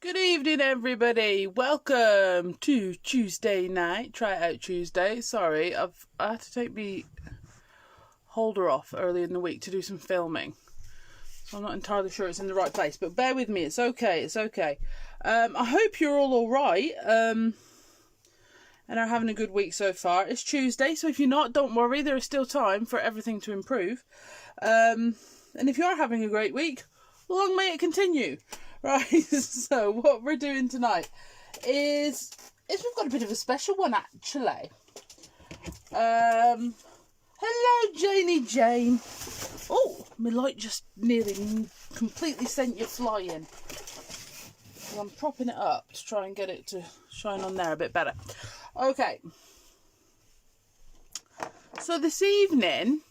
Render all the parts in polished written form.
Good evening, everybody. Welcome to Tuesday night. Try it out Tuesday. Sorry, I had to take the holder off early in the week to do some filming, so I'm not entirely sure it's in the right place. But bear with me. It's okay. It's okay. I hope you're all right. And are having a good week so far. It's Tuesday, so if you're not, don't worry. There is still time for everything to improve. And if you are having a great week, long may it continue. Right, so what we're doing tonight is we've got a bit of a special one, actually. Hello, Janie Jane. Oh, my light just nearly completely sent you flying. So I'm propping it up to try and get it to shine on there a bit better. Okay. So this evening,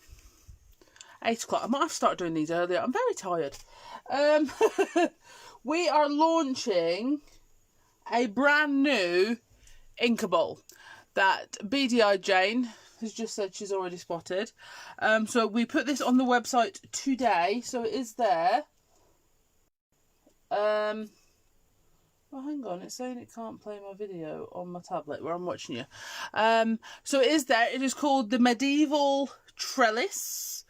8 o'clock, I might have to start doing these earlier. I'm very tired. We are launching a brand new Inkable that BDI Jane has just said she's already spotted. So we put this on the website today, so it is there. Well, hang on, it's saying it can't play my video on my tablet where I'm watching you. So it is there. It is called the Medieval Trellis.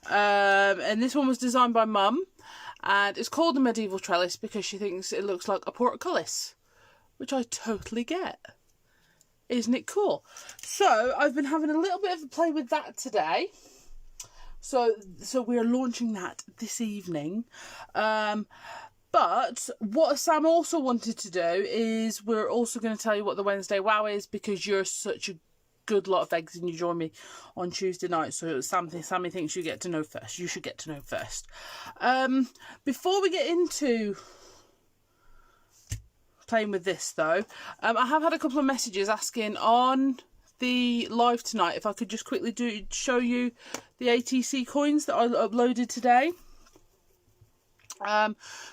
And this one was designed by Mum. And it's called the Medieval Trellis because she thinks it looks like a portcullis, which I totally get. Isn't it cool? So I've been having a little bit of a play with that today. So we're launching that this evening. But what Sam also wanted to do is we're also going to tell you what the Wednesday Wow is, because you're such a good lot of eggs and you join me on Tuesday night, so Sammy thinks you get to know first. You should get to know first. Before we get into playing with this though, I have had a couple of messages asking on the live tonight if I could just quickly show you the ATC coins that I uploaded today.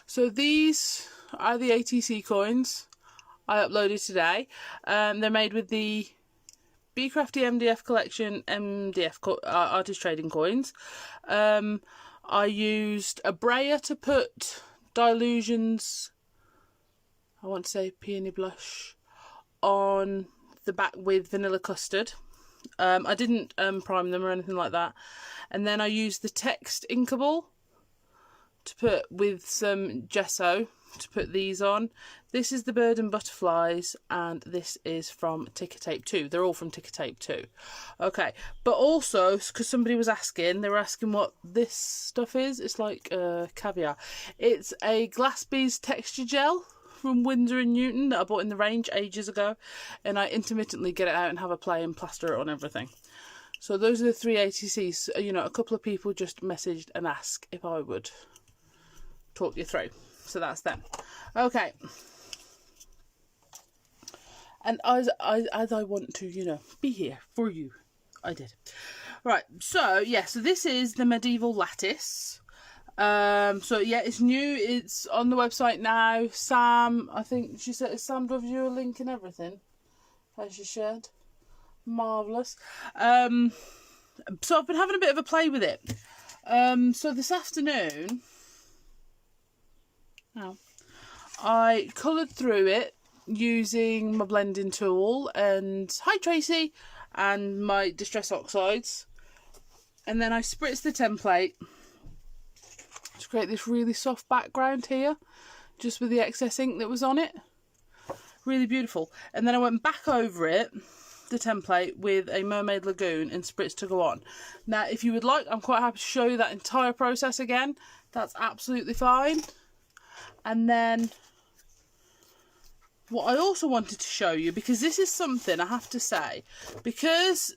So these are the ATC coins I uploaded today. They're made with the Crafty MDF collection MDF artist trading coins. I used a brayer to put Dilutions, I want to say Peony Blush, on the back with Vanilla Custard. I didn't prime them or anything like that. And then I used the Text Inkable to put with some gesso to put these on. This is the Bird and Butterflies, and this is from Ticker Tape 2. They're all from Ticker Tape 2. Okay, but also, because somebody was asking, they were asking what this stuff is. It's like caviar. It's a Glass Bees texture gel from Winsor & Newton that I bought in the range ages ago, and I intermittently get it out and have a play and plaster it on everything. So those are the 3 ATCs. You know, a couple of people just messaged and asked if I would talk you through. So that's them. Okay. And as I want to, you know, be here for you, I did. Right. So yeah. So this is the Medieval Lattice. So yeah, it's new. It's on the website now. Sam, I think she said, Sam gave you a link and everything, as she shared. Marvellous. So I've been having a bit of a play with it. So this afternoon, I coloured through it using my blending tool and, hi Tracy, and my Distress Oxides, and then I spritzed the template to create this really soft background here, just with the excess ink that was on it. Really beautiful. And then I went back over it, the template, with a Mermaid Lagoon and spritz to go on. Now if you would like, I'm quite happy to show you that entire process again. That's absolutely fine. And then what I also wanted to show you, because this is something I have to say, because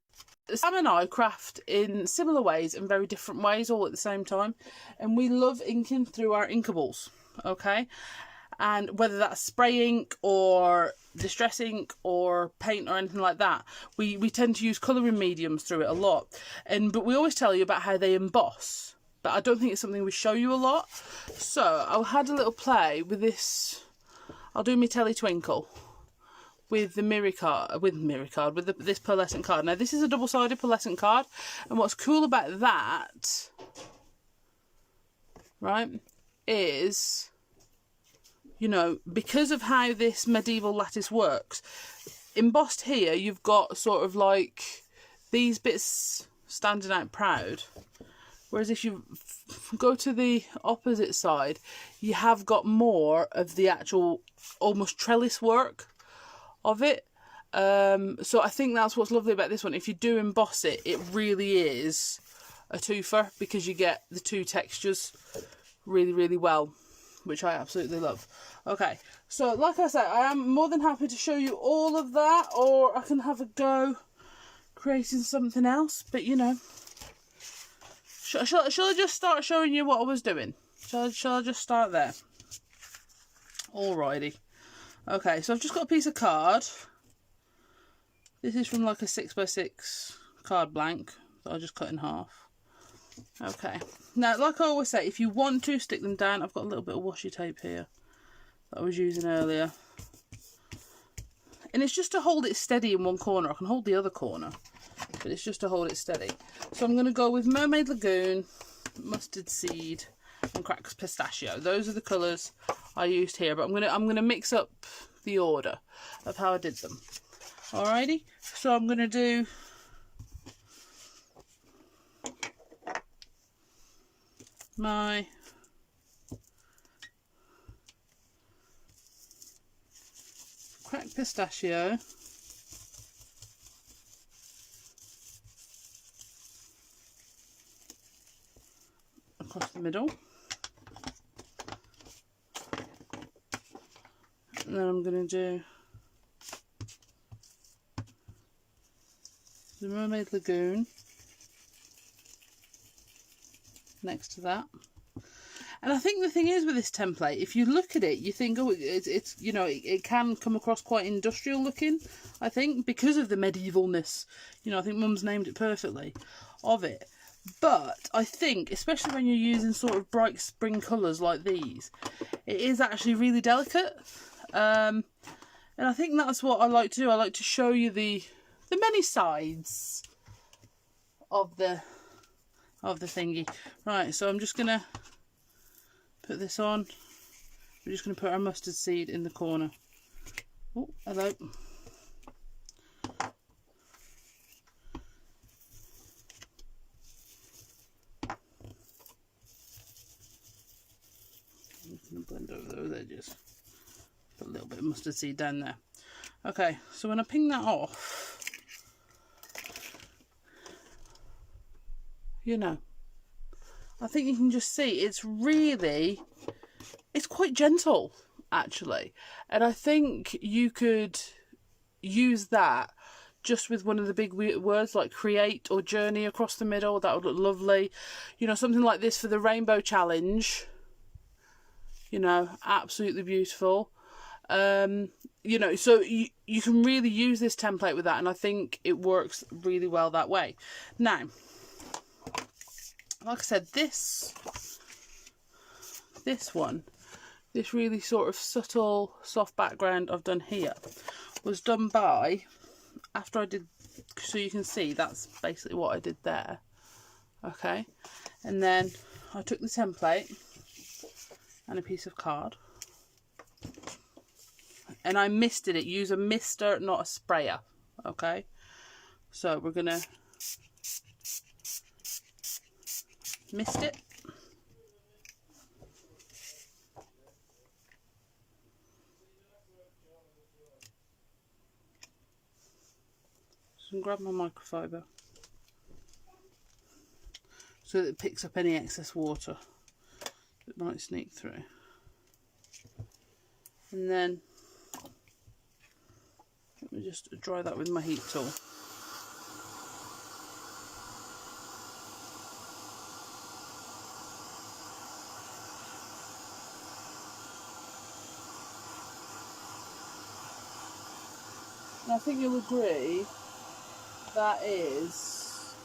Sam and I craft in similar ways and very different ways all at the same time, and we love inking through our inkables, okay? And whether that's spray ink or distress ink or paint or anything like that, we tend to use colouring mediums through it a lot. But we always tell you about how they emboss. But I don't think it's something we show you a lot. So I had a little play with this. I'll do my Telly Twinkle with the this pearlescent card. Now this is a double-sided pearlescent card, and what's cool about that, right, is you know, because of how this medieval lattice works, embossed here you've got sort of like these bits standing out proud, whereas if you go to the opposite side you have got more of the actual almost trellis work of it. So I think that's what's lovely about this one. If you do emboss it, it really is a twofer because you get the two textures really well, which I absolutely love. Okay, so like I said, I am more than happy to show you all of that, or I can have a go creating something else, but you know, shall I just start showing you what I was doing? Shall I just start there? Alrighty. Okay, so I've just got a piece of card. This is from like a 6x6 card blank that I just cut in half. Okay, now like I always say, if you want to stick them down, I've got a little bit of washi tape here that I was using earlier, and it's just to hold it steady in one corner. I can hold the other corner, but it's just to hold it steady. So I'm going to go with Mermaid Lagoon, Mustard Seed and Cracked Pistachio. Those are the colours I used here, but I'm gonna mix up the order of how I did them. Alrighty, so I'm going to do my Cracked Pistachio across the middle, and then I'm going to do the Mermaid Lagoon next to that. And I think the thing is with this template, if you look at it, you think, oh, it's you know, it can come across quite industrial looking, I think, because of the medievalness. You know, I think Mum's named it perfectly of it. But I think, especially when you're using sort of bright spring colours like these, it is actually really delicate. And I think that's what I like to do. I like to show you the many sides of the thingy. Right, so I'm just gonna put this on. We're just gonna put our mustard seed in the corner. Oh, hello. I'm just gonna blend over those edges. Put a little bit of mustard seed down there. Okay, so when I ping that off, you know, I think you can just see it's quite gentle actually, and I think you could use that just with one of the big words like create or journey across the middle. That would look lovely, you know, something like this for the rainbow challenge, you know, absolutely beautiful. You know, so you can really use this template with that, and I think it works really well that way. Now, like I said, this one, this really sort of subtle soft background I've done here was done by, after I did, so you can see that's basically what I did there. Okay, and then I took the template and a piece of card and I misted it. Use a mister, not a sprayer. Okay, so we're gonna mist it. So grab my microfiber so that it picks up any excess water that might sneak through. And then let me just dry that with my heat tool. And I think you'll agree that is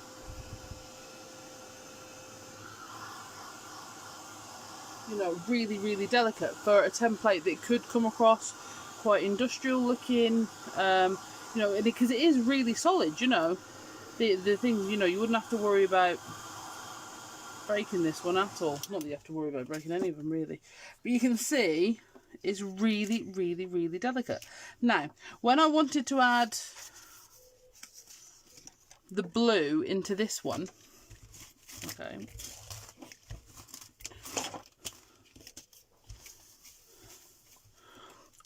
really delicate for a template that could come across quite industrial looking, you know, because it is really solid. You know, the thing, you know, you wouldn't have to worry about breaking this one at all. Not that you have to worry about breaking any of them really, but you can see is really, really, really delicate. Now, when I wanted to add the blue into this one, okay,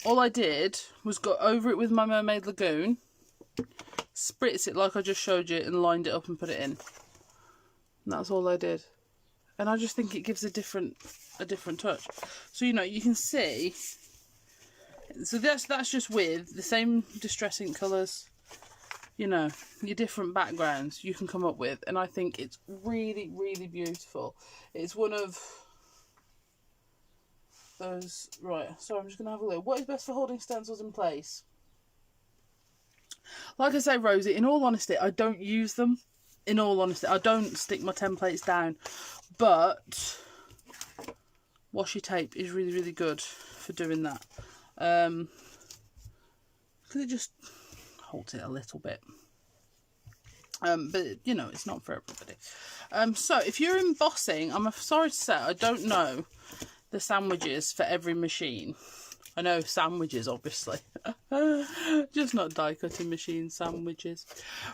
all I did was go over it with my Mermaid Lagoon, spritz it like I just showed you, and lined it up and put it in. And that's all I did. And I just think it gives a different touch. So, you know, you can see. So that's just with the same Distress ink colours, you know, your different backgrounds you can come up with. And I think it's really, really beautiful. It's one of those. Right, so I'm just going to have a look. What is best for holding stencils in place? Like I say, Rosie, in all honesty, I don't use them. In all honesty, I don't stick my templates down. But washi tape is really, really good for doing that. Because it just holds it a little bit. But, you know, it's not for everybody. So, if you're embossing, I'm sorry to say, I don't know the sandwiches for every machine. I know sandwiches, obviously. Just not die cutting machine sandwiches.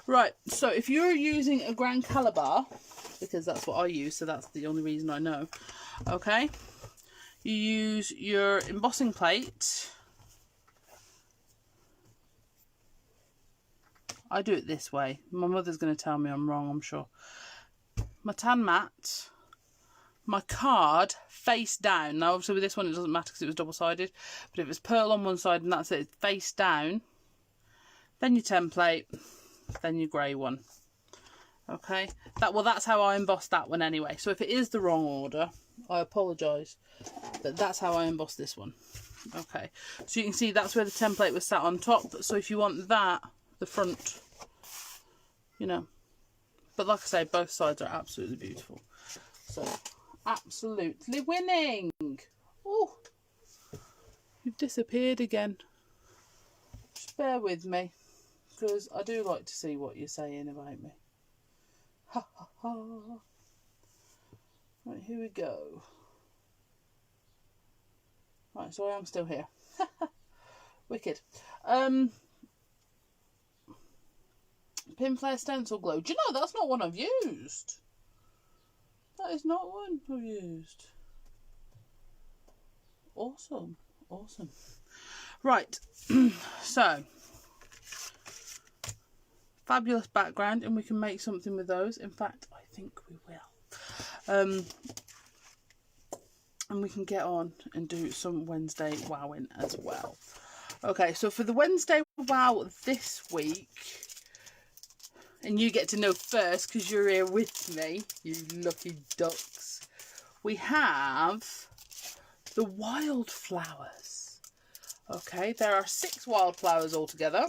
Right, so if you're using a Grand Calabar, because that's what I use, so that's the only reason I know, okay, you use your embossing plate. I do it this way. My mother's going to tell me I'm wrong, I'm sure. My tan mat, my card face down. Now obviously with this one it doesn't matter because it was double-sided, but if it's pearl on one side and that's it, it's face down, then your template, then your grey one. Okay, that's how I embossed that one anyway. So if it is the wrong order, I apologise, but that's how I embossed this one. Okay, so you can see that's where the template was sat on top. So if you want that, the front, you know, but like I say, both sides are absolutely beautiful. So absolutely winning. Oh, you've disappeared again. Just bear with me, because I do like to see what you're saying about me. Ha ha ha. Right, here we go. Right, so I am still here. Wicked. Pinflair stencil glue. Do you know that's not one I've used? That is not one I've used. Awesome, awesome. Right, so fabulous background, and we can make something with those. In fact, I think we will. And we can get on and do some Wednesday wowing as well. Okay, so for the Wednesday wow this week, and you get to know first because you're here with me, you lucky ducks, we have the wildflowers. Okay, there are 6 wildflowers altogether.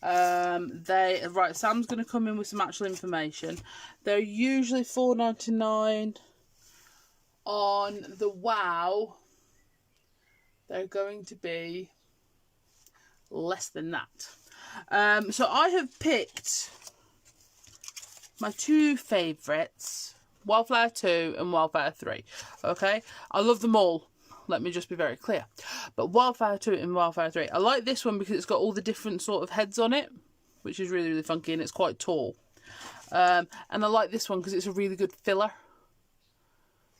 Right, Sam's going to come in with some actual information. They're usually $4.99 on the wow. They're going to be less than that. So I have picked my 2 favourites, Wildflower 2 and Wildflower 3. Okay, I love them all. Let me just be very clear. But Wildflower 2 and Wildflower 3. I like this one because it's got all the different sort of heads on it, which is really, really funky, and it's quite tall. And I like this one because it's a really good filler.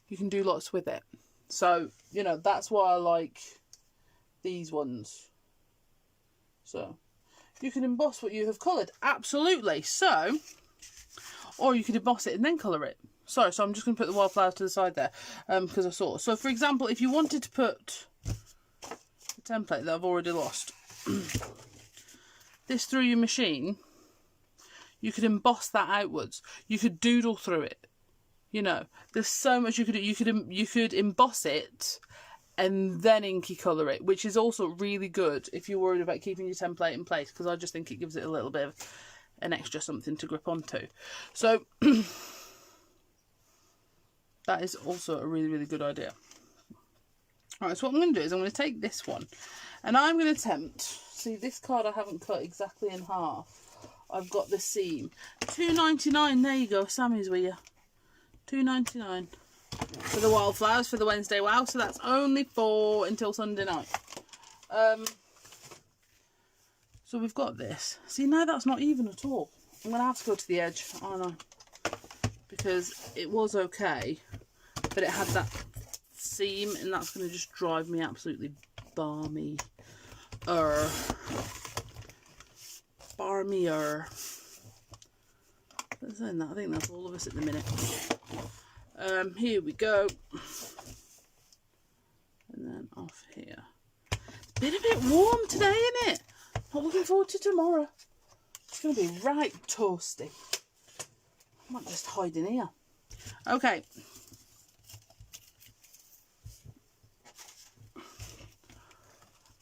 You can do lots with it. So, you know, that's why I like these ones. So, you can emboss what you have coloured. Absolutely. So, or you could emboss it and then colour it. Sorry, so I'm just going to put the wildflowers to the side there because I saw. So, for example, if you wanted to put the template that I've already lost, this through your machine, you could emboss that outwards. You could doodle through it. You know, there's so much you could do. You could emboss it and then inky colour it, which is also really good if you're worried about keeping your template in place, because I just think it gives it a little bit of an extra something to grip onto. So that is also a really, really good idea. Alright, so what I'm going to do is I'm going to take this one and I'm going to attempt, see this card I haven't cut exactly in half. I've got the seam. $2.99, there you go, Sammy's with you. $2.99. for the wildflowers for the Wednesday wow, so that's only for until Sunday night. So we've got this. See, now that's not even at all. I'm going to have to go to the edge, aren't I? Because it was okay, but it had that seam, and that's going to just drive me absolutely barmier. Saying that, I think that's all of us at the minute. Here we go. And then off here. It's been a bit warm today, isn't it? Not looking forward to tomorrow. It's going to be right toasty. I might just hide in here. Okay.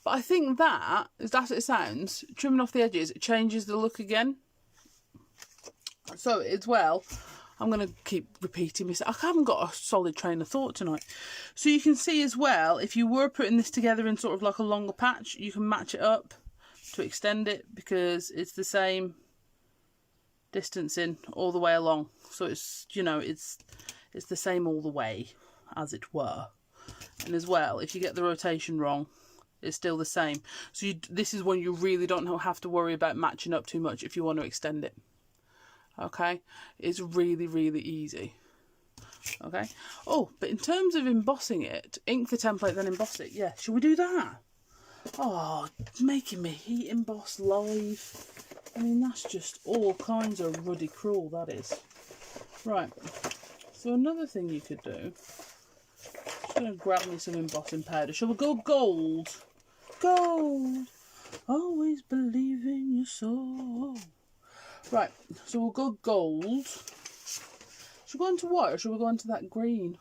But I think that, as daft as it sounds, trimming off the edges, it changes the look again. So as well, I'm going to keep repeating myself. I haven't got a solid train of thought tonight. So you can see as well, if you were putting this together in sort of like a longer patch, you can match it up to extend it, because it's the same distancing all the way along. So it's, you know, it's the same all the way, as it were. And as well, if you get the rotation wrong, it's still the same. So this is when you really don't have to worry about matching up too much if you want to extend it. Okay, it's really, really easy. Okay. Oh, but in terms of embossing it, ink the template, then emboss it. Yeah, should we do that? Oh, it's making me heat emboss live. I mean, that's just all kinds of ruddy cruel, that is. Right. So another thing you could do. Just going to grab me some embossing powder. Shall we go gold? Gold. Always believe in your soul. Right, so we'll go gold. Should we go into white, or should we go into that green?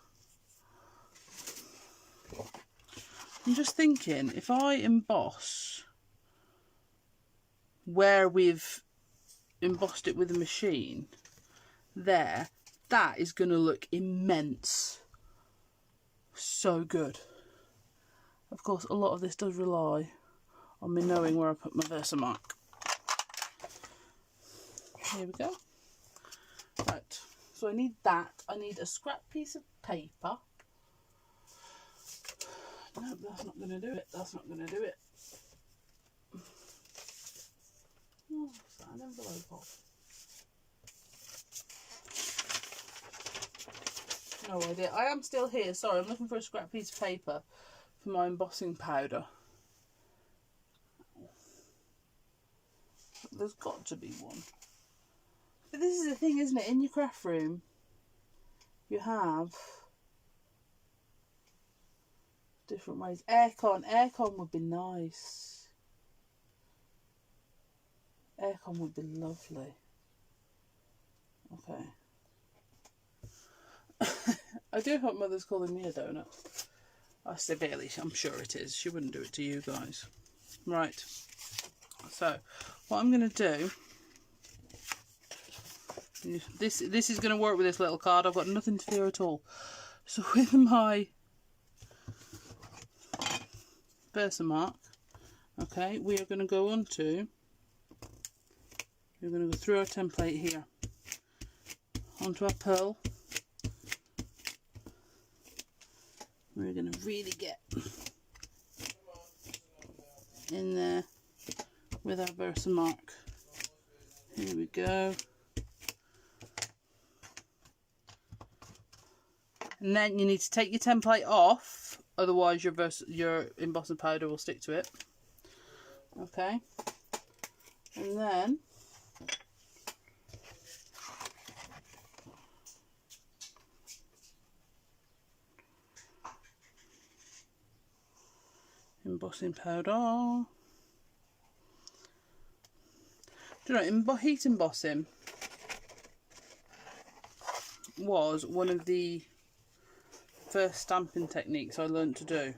I'm just thinking, if I emboss where we've embossed it with a machine, there, that is going to look immense. So good. Of course, a lot of this does rely on me knowing where I put my Versamark. Here we go. Right, so I need that. I need a scrap piece of paper. Nope, that's not going to do it. That's not going to do it. Oh, is that an envelope off? No idea. I am still here. Sorry, I'm looking for a scrap piece of paper for my embossing powder. There's got to be one. But this is the thing, isn't it? In your craft room, you have different ways. Aircon. Aircon would be nice. Aircon would be lovely. Okay. I do hope Mother's calling me a donut. I severely, I'm sure it is. She wouldn't do it to you guys. Right. So, what I'm going to do... This is going to work with this little card. I've got nothing to fear at all. So with my Versamark, okay, we are going to go on to, we're going to go through our template here, onto our pearl. We're going to really get in there with our Versamark. Here we go. And then you need to take your template off, otherwise your embossing powder will stick to it. Okay. And then embossing powder. Do you know, heat embossing was one of the first stamping techniques I learned to do,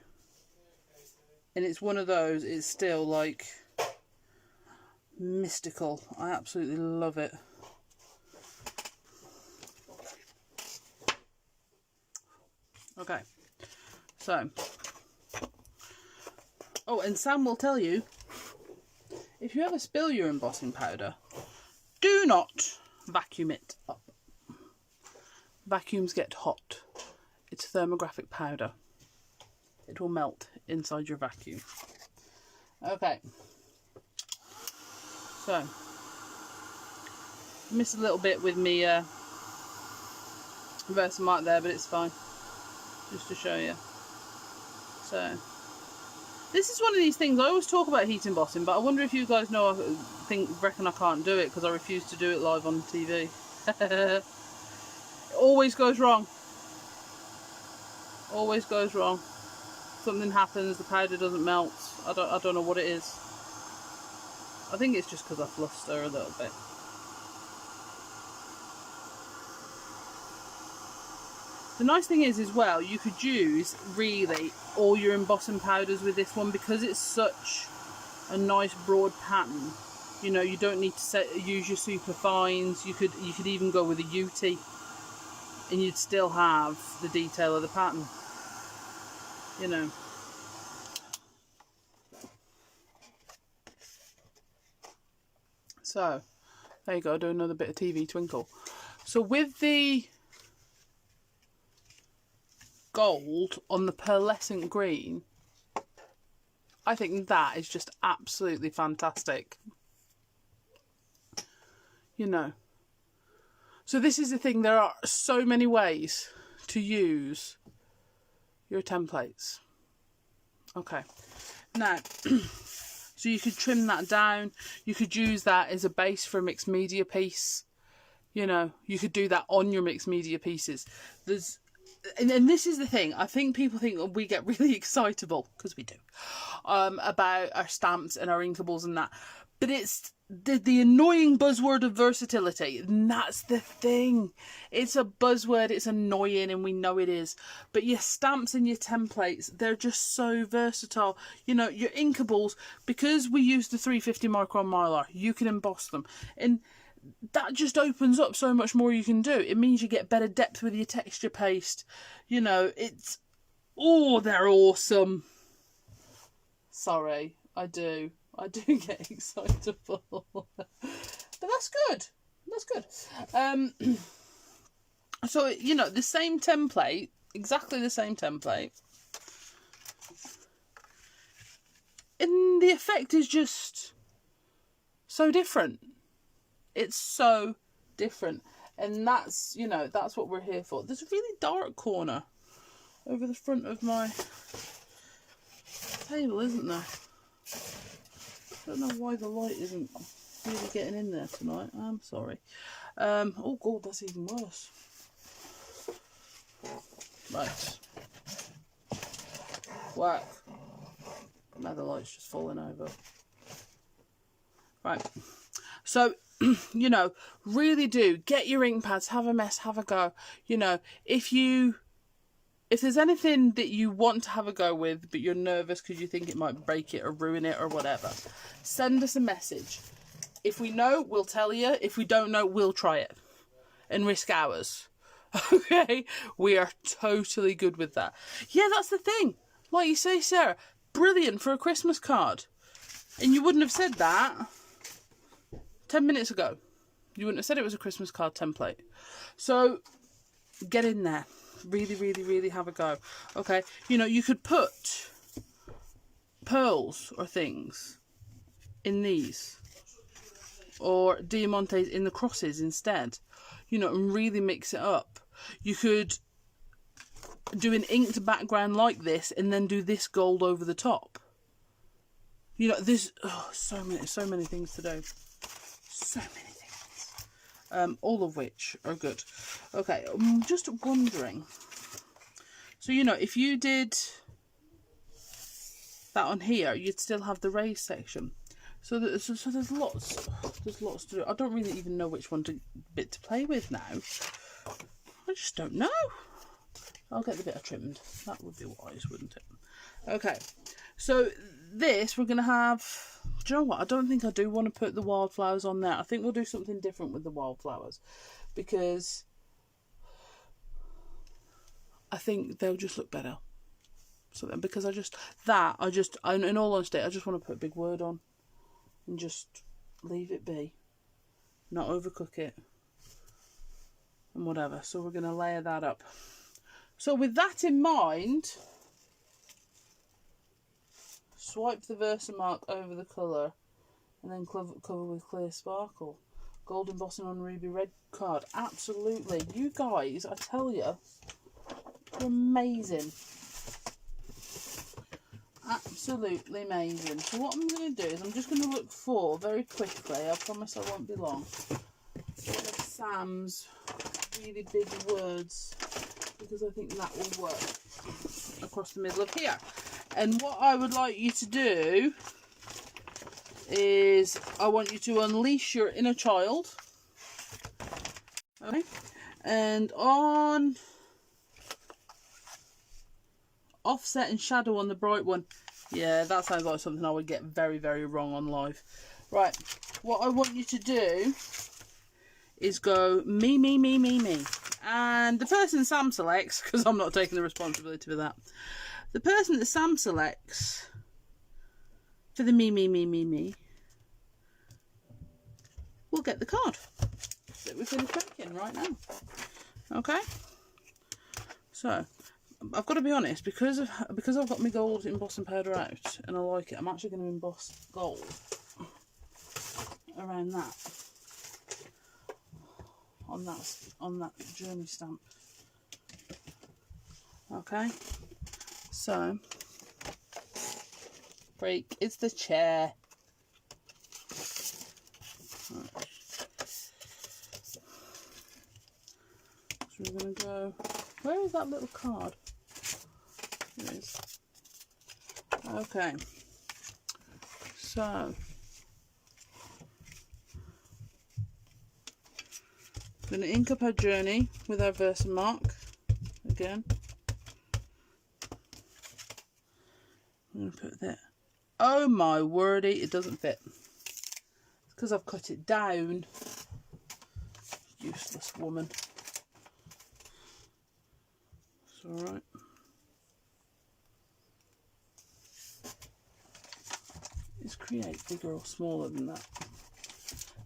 and it's one of those, it's still like mystical. I absolutely love it. Okay, so oh, and Sam will tell you, if you ever spill your embossing powder, do not vacuum it up. Vacuums get hot. thermographic powder. It will melt inside your vacuum. Okay. So, missed a little bit with me Versamark there, but it's fine. Just to show you. So, this is one of these things, I always talk about heat embossing, but I wonder if you guys know, reckon I can't do it because I refuse to do it live on TV. It always goes wrong. Always goes wrong. Something happens, the powder doesn't melt. I don't know what it is. I think it's just because I fluster a little bit. The nice thing is as well, you could use really all your embossing powders with this one because it's such a nice broad pattern. You know, you don't need to use your super fines. You could even go with a UT and you'd still have the detail of the pattern. You know. So, there you go, do another bit of TV twinkle. So with the gold on the pearlescent green, I think that is just absolutely fantastic. You know. So this is the thing, there are so many ways to use your templates. Okay. Now, so you could trim that down. You could use that as a base for a mixed media piece. You know, you could do that on your mixed media pieces. And this is the thing, I think people think we get really excitable, because we do, about our stamps and our inkables and that. But it's the annoying buzzword of versatility, and that's the thing. It's a buzzword, it's annoying, and we know it is. But your stamps and your templates, they're just so versatile. You know, your inkables, because we use the 350 micron Mylar, you can emboss them. And that just opens up so much more you can do. It means you get better depth with your texture paste. You know, it's... Oh, they're awesome. Sorry, I do get excitable. But that's good. That's good. So, you know, the same template, exactly the same template. And the effect is just so different. It's so different, and that's, you know, that's what we're here for. There's a really dark corner over the front of my table, isn't there? I don't know why the light isn't really getting in there tonight. I'm sorry. Oh god, that's even worse. Right. Work. Now the light's just falling over. Right. So, you know, really do get your ink pads, have a mess, have a go. You know, if there's anything that you want to have a go with, but you're nervous because you think it might break it or ruin it or whatever, send us a message. If we know, we'll tell you. If we don't know, we'll try it and risk ours. Okay? We are totally good with that. Yeah, that's the thing. Like you say, Sarah, brilliant for a Christmas card. And you wouldn't have said that 10 minutes ago. You wouldn't have said it was a Christmas card template. So get in there. Really, really, really have a go. Okay, you know, you could put pearls or things in these, or diamantes in the crosses instead, you know, and really mix it up. You could do an inked background like this and then do this gold over the top. You know, there's so many things to do. So many things. All of which are good. Okay, I'm just wondering. So, you know, if you did that on here, you'd still have the raised section. So there's lots to do. I don't really even know which bit to play with now. I just don't know. I'll get the bit I trimmed. That would be wise, wouldn't it? Okay, so this we're going to have... Do you know what? I don't think I do want to put the wildflowers on there. I think we'll do something different with the wildflowers, because I think they'll just look better. So then, because in all honesty, I just want to put a big word on and just leave it be, not overcook it and whatever. So we're going to layer that up. So with that in mind, swipe the Versamark over the colour and then cover with clear sparkle. Gold embossing on ruby red card. Absolutely. You guys, I tell you, you're amazing. Absolutely amazing. So what I'm going to do is I'm just going to look for, very quickly, I promise I won't be long, Sam's really big words, because I think that will work across the middle of here. And what I would like you to do is I want you to unleash your inner child. Okay. And on offset and shadow on the bright one. Yeah, that sounds like something I would get very, very wrong on live. Right, what I want you to do is go me, me, me, me, me. And the person Sam selects, because I'm not taking the responsibility for that, the person that Sam selects for the me, me, me, me, me will get the card that we're going to making right now. Okay, so I've got to be honest, because I've got my gold embossing powder out and I like it, I'm actually going to emboss gold around that on that journey stamp. Okay, so break is the chair. Right. So we're going to go, where is that little card? There it is. Okay, so I'm going to ink up our journey with our Versamark again. I'm going to put that. Oh my wordy, it doesn't fit. It's because I've cut it down. Useless woman. It's alright. Let's create bigger or smaller than that.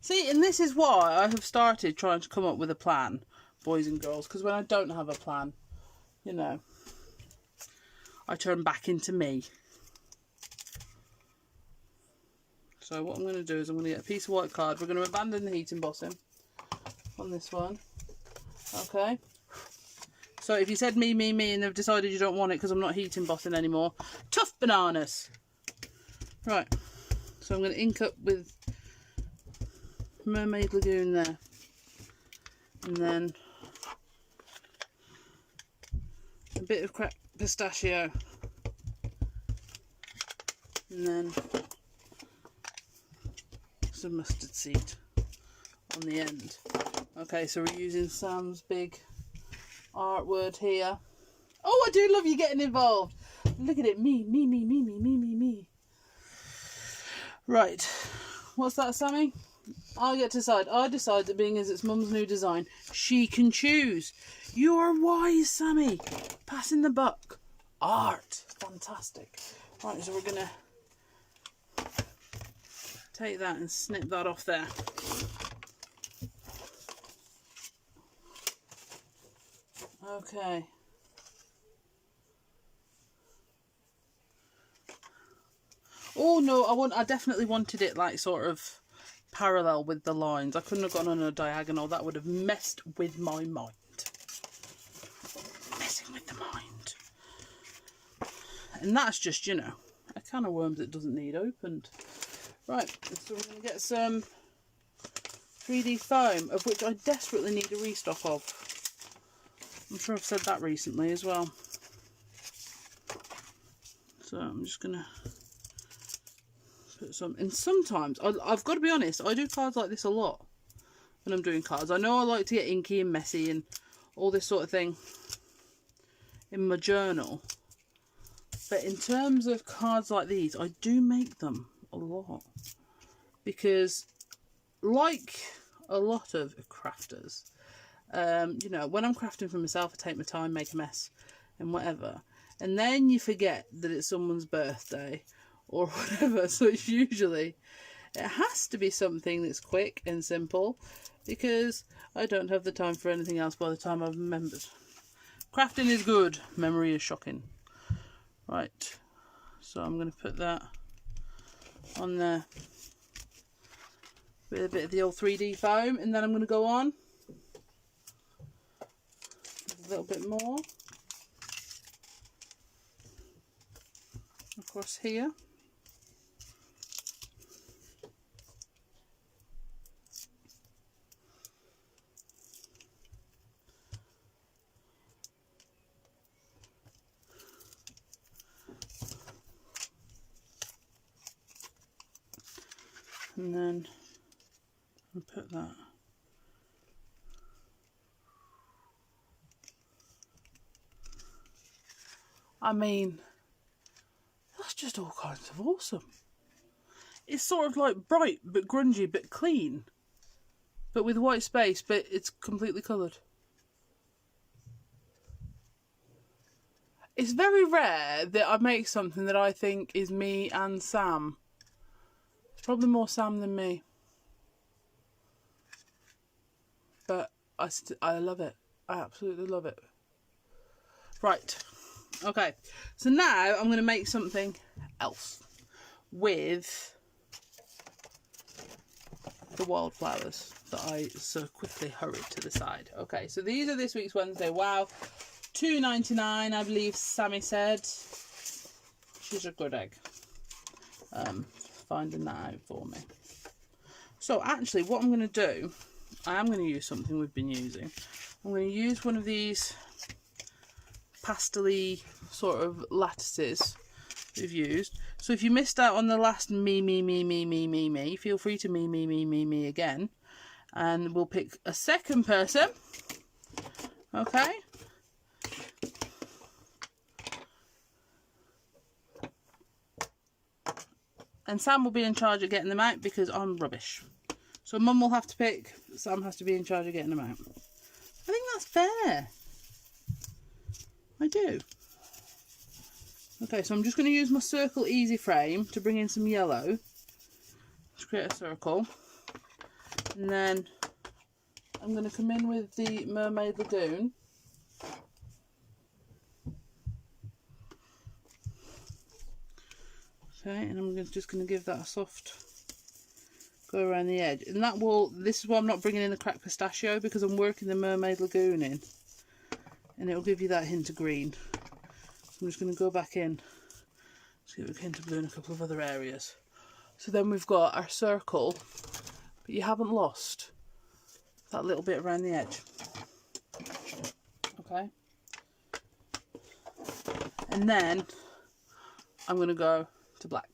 See, and this is why I have started trying to come up with a plan, boys and girls, because when I don't have a plan, you know, I turn back into me. So what I'm going to do is I'm going to get a piece of white card. We're going to abandon the heat embossing on this one. Okay. So if you said me, me, me, and they've decided you don't want it because I'm not heat embossing anymore, tough bananas. Right. So I'm going to ink up with Mermaid Lagoon there. And then a bit of cracked pistachio. And then some mustard seed on the end. Okay, so we're using Sam's big art word here. Oh, I do love you getting involved. Look at it, me, me, me, me, me, me, me, me. Right, what's that, Sammy? I get to decide. I decide that being as it's Mum's new design, she can choose. You are wise, Sammy. Passing the buck. Art. Fantastic. Right, so we're going to take that and snip that off there. Okay. Oh no, I definitely wanted it like sort of parallel with the lines. I couldn't have gone on a diagonal. That would have messed with my mind. Messing with the mind. And that's just, you know, a can of worms that doesn't need opened. Right, so we're going to get some 3D foam, of which I desperately need a restock of. I'm sure I've said that recently as well. So I'm just going to put some, and sometimes, I've got to be honest, I do cards like this a lot when I'm doing cards. I know I like to get inky and messy and all this sort of thing in my journal. But in terms of cards like these, I do make them a lot. Because, like a lot of crafters, you know, when I'm crafting for myself, I take my time, make a mess and whatever. And then you forget that it's someone's birthday or whatever. So it's usually, it has to be something that's quick and simple because I don't have the time for anything else by the time I've remembered. Crafting is good, memory is shocking. Right, so I'm going to put that on there with a bit of the old 3D foam, and then I'm going to go on a little bit more across here. And then I'll put that I mean, that's just all kinds of awesome. It's sort of like bright but grungy but clean, but with white space, but it's completely coloured. It's very rare that I make something that I think is me and Sam. It's probably more Sam than me. But I love it. I absolutely love it. Right. Okay. So now I'm going to make something else with the wildflowers that I so quickly hurried to the side. Okay. So these are this week's Wednesday. Wow. $2.99, I believe Sammy said. She's a good egg. Finding that out for me. So actually what I'm going to do, I am going to use something we've been using. I'm going to use one of these pastel-y sort of lattices we've used. So if you missed out on the last me, feel free to me again. And we'll pick a second person. Okay. And Sam will be in charge of getting them out because I'm rubbish. So Mum will have to pick, Sam has to be in charge of getting them out. I think that's fair. I do. Okay, so I'm just going to use my Circle Easy frame to bring in some yellow. Let's create a circle. And then I'm going to come in with the Mermaid Lagoon. Okay, and I'm just going to give that a soft go around the edge. And that will, this is why I'm not bringing in the cracked pistachio, because I'm working the Mermaid Lagoon in. And it will give you that hint of green. So I'm just going to go back in. Let's give it a hint of blue in a couple of other areas. So then we've got our circle, but you haven't lost that little bit around the edge. Okay. And then I'm going to go to black.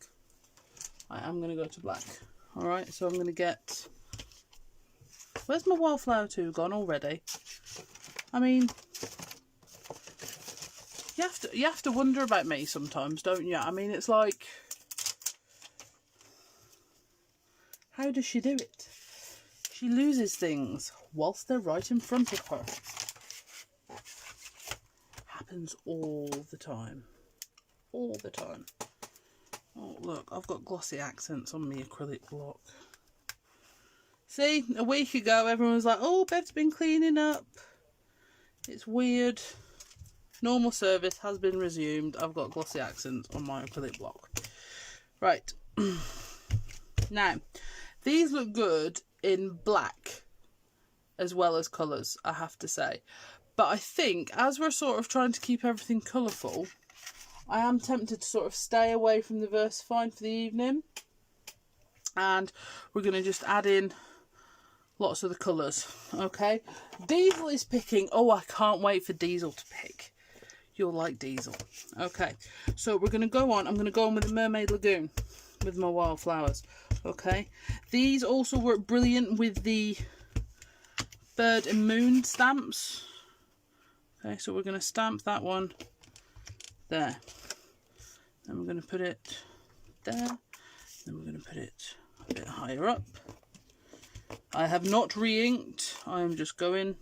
I am going to go to black. Alright, so I'm going to get... Where's my wildflower 2 gone already? I mean, you have to wonder about me sometimes, don't you? I mean, it's like, how does she do it? She loses things whilst they're right in front of her. Happens all the time. All the time. Oh, look, I've got glossy accents on my acrylic block. See, a week ago, everyone was like, oh, Bev's been cleaning up. It's weird. Normal service has been resumed. I've got glossy accents on my acrylic block. Right. Now, these look good in black as well as colours, I have to say. But I think, as we're sort of trying to keep everything colourful, I am tempted to sort of stay away from the VersaFine for the evening. And we're going to just add in lots of the colours. Okay. Diesel is picking. Oh, I can't wait for Diesel to pick. You'll like Diesel. Okay. So we're going to go on. I'm going to go on with the Mermaid Lagoon with my wildflowers. Okay. These also work brilliant with the Bird and Moon stamps. Okay. So we're going to stamp that one there. Then we're going to put it there. Then we're going to put it a bit higher up. I have not re-inked. I am just going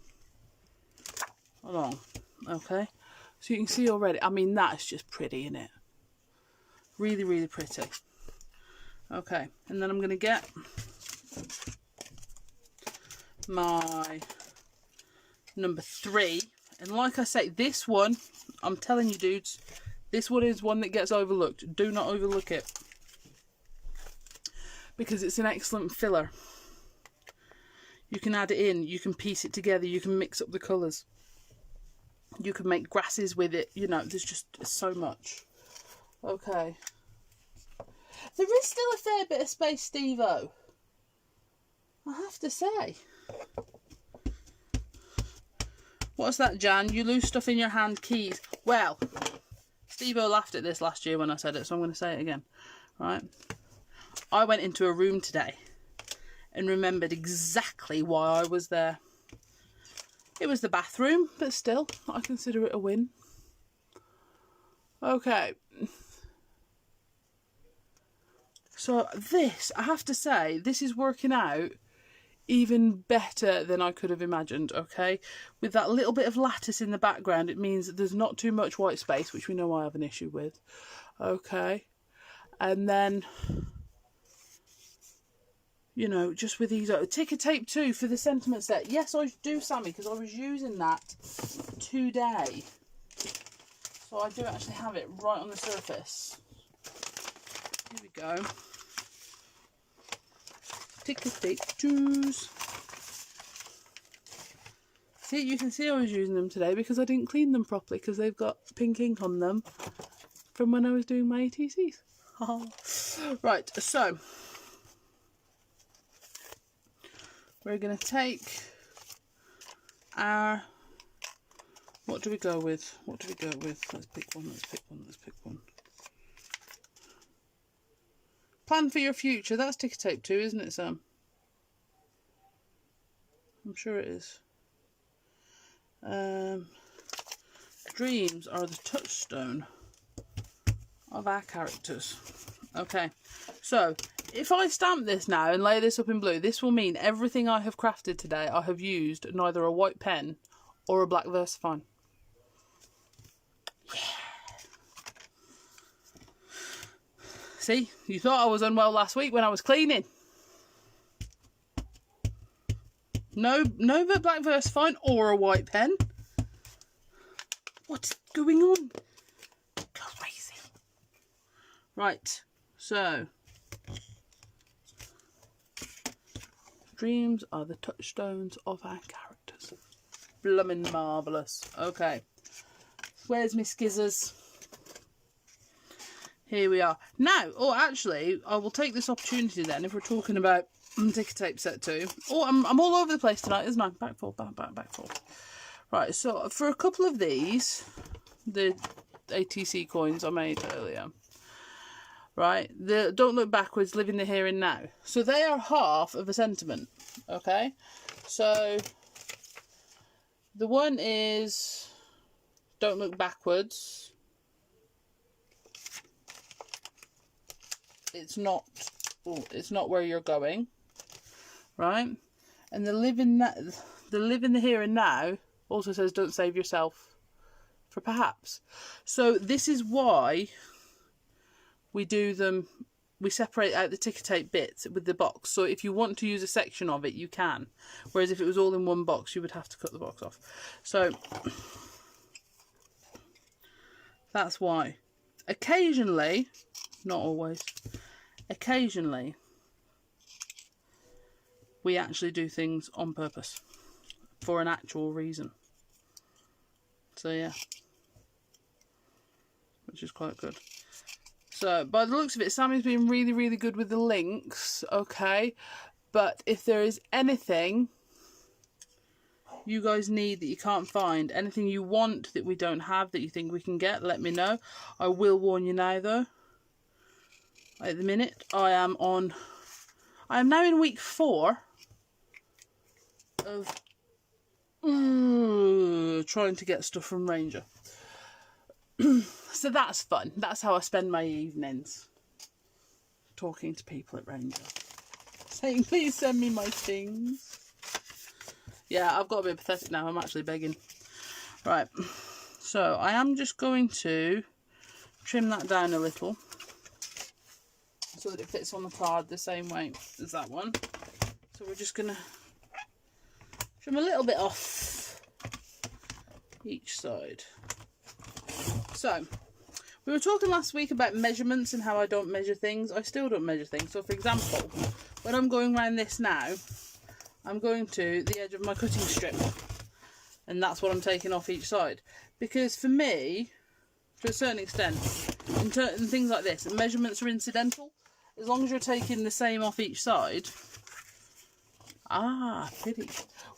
along. Okay. So you can see already. I mean, that is just pretty, isn't it? Really, really pretty. Okay. And then I'm going to get my number 3 And like I say, this one, I'm telling you dudes, this one is one that gets overlooked. Do not overlook it. Because it's an excellent filler. You can add it in, you can piece it together, you can mix up the colours. You can make grasses with it, you know, there's just so much. Okay. There is still a fair bit of space, Steve-O. I have to say. What's that, Jan? You lose stuff in your hand, keys. Well, Steve-O laughed at this last year when I said it, so I'm going to say it again. Right? I went into a room today and remembered exactly why I was there. It was the bathroom, but still, I consider it a win. Okay. So this, I have to say, this is working out even better than I could have imagined, okay? With that little bit of lattice in the background, it means that there's not too much white space, which we know I have an issue with. Okay. And then, you know, just with these, ticker tape too for the sentiment set. Yes, I do, Sammy, because I was using that today. So I do actually have it right on the surface. Here we go. Ticker tape twos. See, you can see I was using them today because I didn't clean them properly because they've got pink ink on them from when I was doing my ATCs. Right, so we're going to take our, what do we go with? What do we go with? Let's pick one, let's pick one, let's pick one. Plan for your future. That's ticker tape too, isn't it, Sam? I'm sure it is. Dreams are the touchstone of our characters. Okay, so if I stamp this now and lay this up in blue, this will mean everything I have crafted today, I have used neither a white pen or a black VersaFine. Yeah. See, you thought I was unwell last week when I was cleaning. No black VersaFine or a white pen. What's going on? Crazy. Right, so dreams are the touchstones of our characters. Bloomin' marvellous. Okay, where's my skizzers? Here we are. Now, or actually, I will take this opportunity then, if we're talking about ticker tape set 2. Oh, I'm all over the place tonight, isn't I? Back, forth, back, forth. Right, so for a couple of these, the ATC coins I made earlier, right, the don't look backwards, live in the here and now. So they are half of a sentiment, okay? So the one is don't look backwards. It's not where you're going, right? And the live in the here and now also says don't save yourself for perhaps. So this is why we do them, we separate out the ticker tape bits with the box. So if you want to use a section of it, you can. Whereas if it was all in one box, you would have to cut the box off. So that's why. Occasionally, not always, occasionally we actually do things on purpose for an actual reason. So yeah, which is quite good. So by the looks of it, Sammy's been really good with the links, okay? But if there is anything you guys need that you can't find, anything you want that we don't have that you think we can get, let me know. I will warn you now though, at the minute I am now in week 4 of trying to get stuff from Ranger. So that's fun. That's how I spend my evenings, talking to people at Ranger, saying please send me my things. Yeah, I've got to be pathetic now. I'm actually begging. Right, so I am just going to trim that down a little so that it fits on the card the same way as that one. So we're just going to trim a little bit off each side. So we were talking last week about measurements and how I don't measure things. I still don't measure things. So for example, when I'm going around this now, I'm going to the edge of my cutting strip, and that's what I'm taking off each side. Because for me, to a certain extent, in things like this, measurements are incidental. As long as you're taking the same off each side. Ah, pity.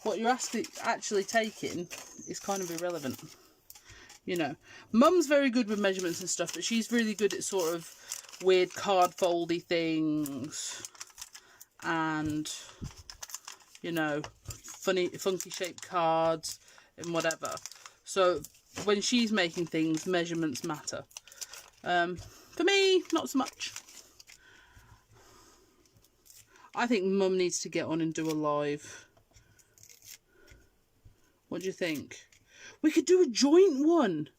What you're actually taking is kind of irrelevant. You know, Mum's very good with measurements and stuff, but she's really good at sort of weird card foldy things and, you know, funky shaped cards and whatever. So when she's making things, measurements matter. For me, not so much. I think Mum needs to get on and do a live. What do you think? We could do a joint one.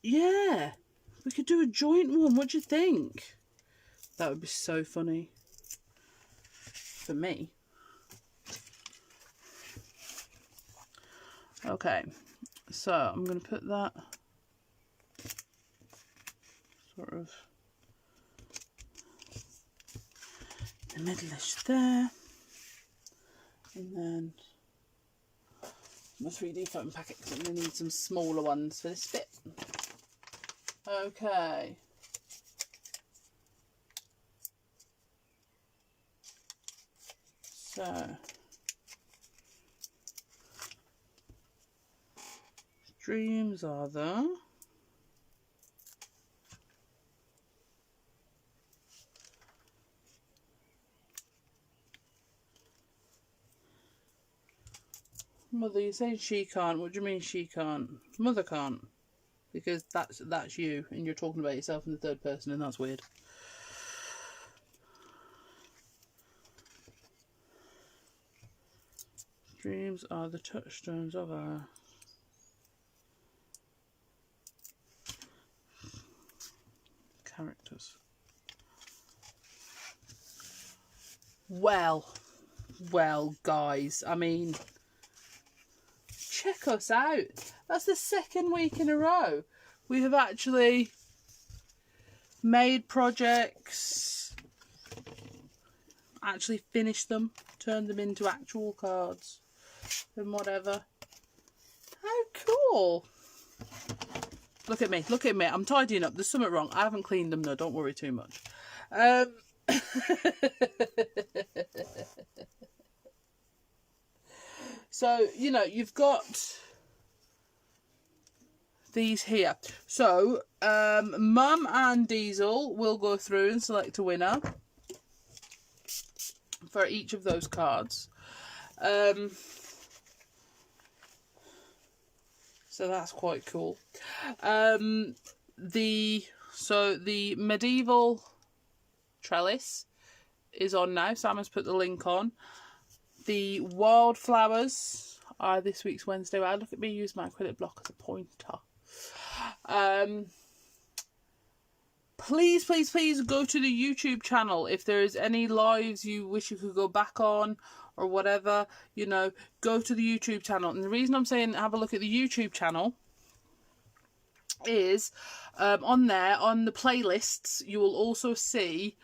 Yeah. We could do a joint one. What do you think? That would be so funny. For me. Okay. So, I'm going to put that sort of in the middle-ish there. And then my 3D foam packet, because I'm going to need some smaller ones for this bit. Okay. So, dreams are there. Mother, you say she can't. What do you mean she can't? Mother can't. Because that's you, and you're talking about yourself in the third person, and that's weird. Dreams are the touchstones of our characters. Well, guys, I mean, check us out. That's the second week in a row we have actually made projects, actually finished them, turned them into actual cards and whatever. How cool. Look at me, I'm tidying up. There's something wrong. I haven't cleaned them though, don't worry too much. So, you know, you've got these here. So, Mum and Diesel will go through and select a winner for each of those cards. So that's quite cool. The Medieval Trellis is on now. Sam has put the link on. The Wildflowers are this week's Wednesday. Wow, look at me use my acrylic block as a pointer. Please go to the YouTube channel. If there is any lives you wish you could go back on or whatever, you know, go to the YouTube channel. And the reason I'm saying have a look at the YouTube channel is on there, on the playlists, you will also see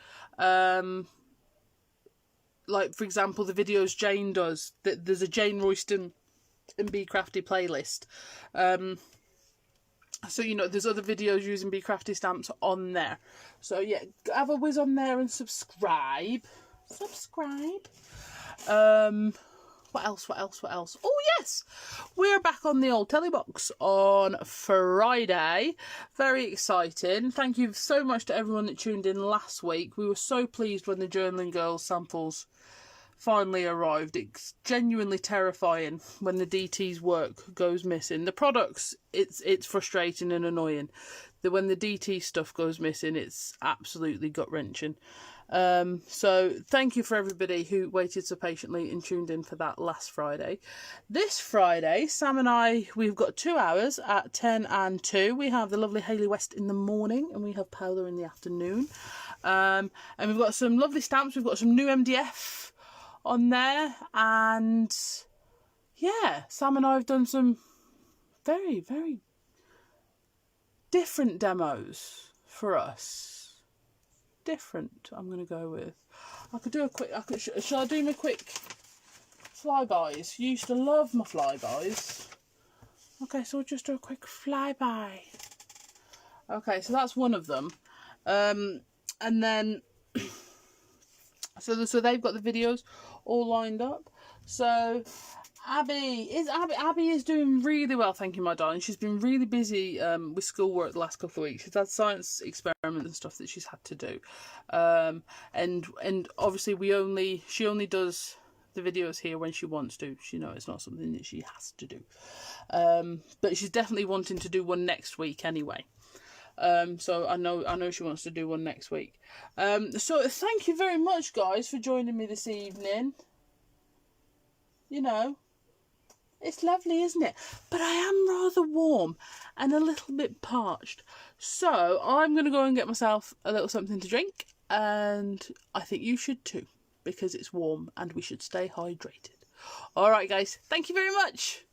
like, for example, the videos Jane does. There's a Jane Royston and Be Crafty playlist. So, you know, there's other videos using Be Crafty stamps on there. So, yeah, have a whiz on there and subscribe. What else? Oh, yes! We're back on the old telly box on Friday. Very exciting. Thank you so much to everyone that tuned in last week. We were so pleased when the Journaling Girls samples finally arrived. It's genuinely terrifying when the DT's work goes missing. The products, it's frustrating and annoying. When the DT stuff goes missing, it's absolutely gut-wrenching. So thank you for everybody who waited so patiently and tuned in for that last Friday. This Friday, Sam and I, we've got 2 hours at 10 and 2. We have the lovely Hayley West in the morning and we have Paula in the afternoon. And we've got some lovely stamps. We've got some new MDF on there, and yeah, Sam and I have done some very, very different demos for us. Different, I'm going to go with. I could do a quick, shall I do my quick flybys? You used to love my flybys. Okay, so we'll just do a quick flyby. Okay, so that's one of them. And then, so they've got the videos all lined up. So Abby is doing really well, thank you, my darling. She's been really busy with schoolwork the last couple of weeks. She's had science experiments and stuff that she's had to do, and obviously she only does the videos here when she wants to. She knows it's not something that she has to do, but she's definitely wanting to do one next week anyway. So I know she wants to do one next week. So thank you very much, guys, for joining me this evening. You know, it's lovely, isn't it? But I am rather warm and a little bit parched. So I'm going to go and get myself a little something to drink. And I think you should too, because it's warm and we should stay hydrated. All right, guys. Thank you very much.